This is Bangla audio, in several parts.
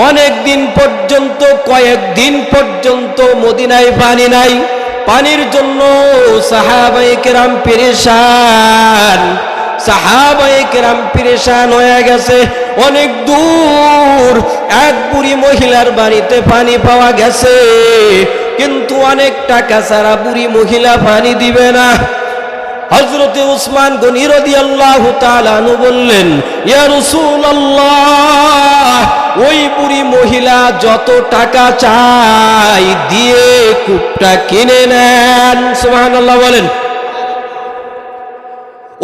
অনেক দিন পর্যন্ত, কয়েকদিন পর্যন্ত মদিনায় পানি নাই। পানির জন্য সাহাবায়ে কেরাম পেরেশান, সাহাবায়ে কেরাম পেরেশান হয়ে গেছে। অনেক দূর এক বুড়ি মহিলার বাড়িতে পানি পাওয়া গেছে, কিন্তু অনেক টাকা ছাড়া বুড়ি মহিলা পানি দিবে না। হযরতে উসমান গনি রাদিয়াল্লাহু তাআলা আনহু বললেন, ইয়া রাসূলুল্লাহ, ওই বুড়ি মহিলা যত টাকা চাই দিয়ে কূপটা কিনে নেন। সুবহানাল্লাহ বলেন।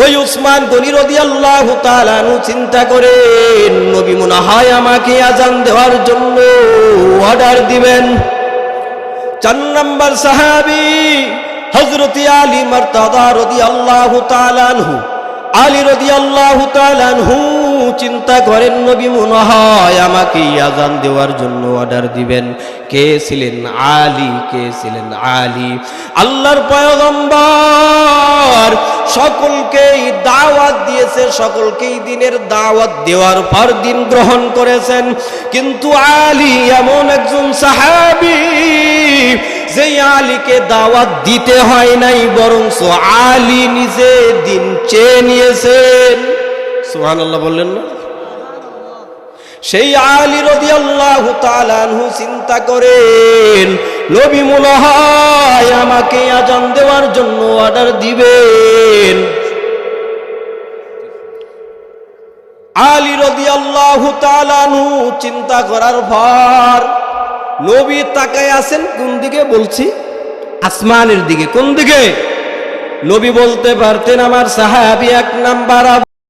ওই উসমান গনি রাদিয়াল্লাহু তাআলা আনহু চিন্তা করেন, নবী মনে হয় আমাকে আযান দেওয়ার জন্য অর্ডার দিবেন। 4 নম্বর সাহাবী হযরতে আলী মারতাদা রাদিয়াল্লাহু তাআলা আনহু, আলী রাদিয়াল্লাহু তাআলা আনহু চিন্তা করেন, নবী মনে হয় আমাকে আযান দেওয়ার জন্য অর্ডার দিবেন। কে ছিলেন? আলী। কে ছিলেন? আলী। আল্লাহর পয়গম্বর সকলকেই দাওয়াত দিয়েছে, সকলকেই দিনের দাওয়াত দেওয়ার পর দিন গ্রহণ করেছেন, কিন্তু আলী এমন একজন সাহাবী যেই আলীকে দাওয়াত দিতে হয় নাই, বরং আলী নিজে দিন চেয়ে নিয়েছেন। সুবহানাল্লাহ বললেন না? সেই আলী রাদিয়াল্লাহু তাআলা আনহু চিন্তা করেন, নবী মনে হয় আমাকে আযান দেওয়ার জন্য অর্ডার দিবেন। আলী রাদিয়াল্লাহু তাআলা আনহু চিন্তা করার পর নবী তাকায় আছেন কোন দিকে? বলছি আসমানের দিকে। কোন দিকে? নবী বলতে পারতেন আমার সাহাবী 1 নাম্বার